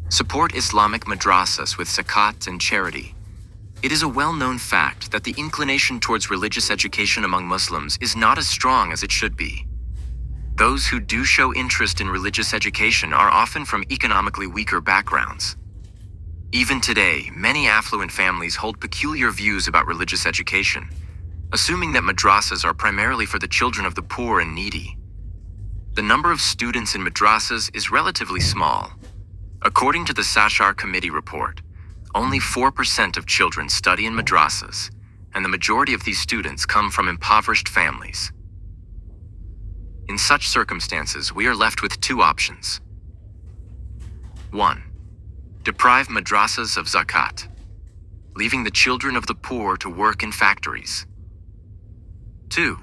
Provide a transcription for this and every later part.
Support Islamic Madrasas with Zakat and Charity. It is a well-known fact that the inclination towards religious education among Muslims is not as strong as it should be. Those who do show interest in religious education are often from economically weaker backgrounds. Even today, many affluent families hold peculiar views about religious education, assuming that madrasas are primarily for the children of the poor and needy. The number of students in madrasas is relatively small. According to the Sashar Committee report, only 4% of children study in madrasas, and the majority of these students come from impoverished families. In such circumstances, we are left with two options. 1. Deprive madrasas of zakat, leaving the children of the poor to work in factories. 2.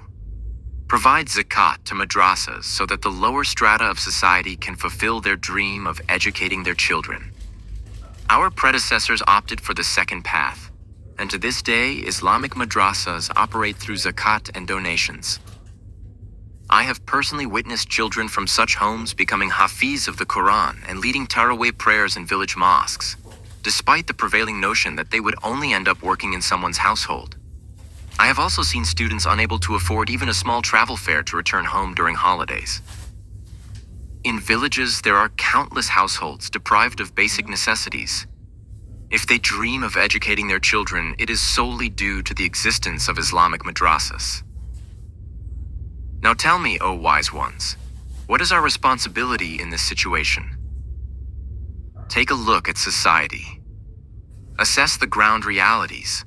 Provide zakat to madrasas so that the lower strata of society can fulfill their dream of educating their children. Our predecessors opted for the second path, and to this day, Islamic madrasas operate through zakat and donations. I have personally witnessed children from such homes becoming hafiz of the Quran and leading Taraweeh prayers in village mosques, despite the prevailing notion that they would only end up working in someone's household. I have also seen students unable to afford even a small travel fare to return home during holidays. In villages, there are countless households deprived of basic necessities. If they dream of educating their children, it is solely due to the existence of Islamic madrasas. Now tell me, O wise ones, what is our responsibility in this situation? Take a look at society. Assess the ground realities.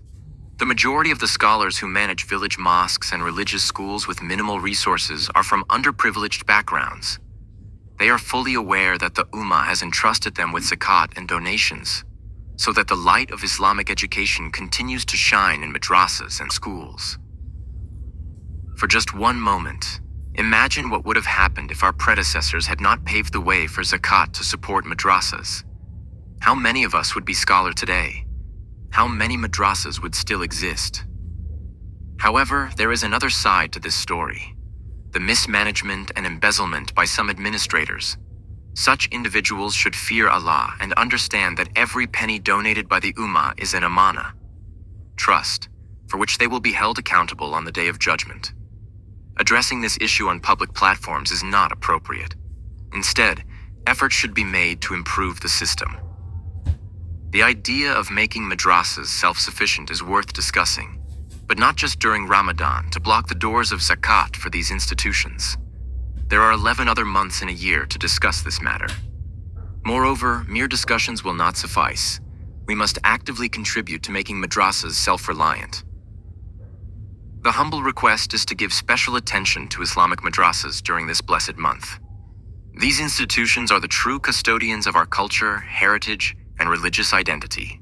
The majority of the scholars who manage village mosques and religious schools with minimal resources are from underprivileged backgrounds. They are fully aware that the Ummah has entrusted them with zakat and donations, so that the light of Islamic education continues to shine in madrasas and schools. For just one moment, imagine what would have happened if our predecessors had not paved the way for zakat to support madrasas. How many of us would be scholar today? How many madrasas would still exist? However, there is another side to this story: the mismanagement and embezzlement by some administrators. Such individuals should fear Allah and understand that every penny donated by the Ummah is an amana, trust, for which they will be held accountable on the Day of Judgment. Addressing this issue on public platforms is not appropriate. Instead, efforts should be made to improve the system. The idea of making madrasas self-sufficient is worth discussing, but not just during Ramadan to block the doors of zakat for these institutions. There are 11 other months in a year to discuss this matter. Moreover, mere discussions will not suffice. We must actively contribute to making madrasas self-reliant. The humble request is to give special attention to Islamic madrasas during this blessed month. These institutions are the true custodians of our culture, heritage, and religious identity.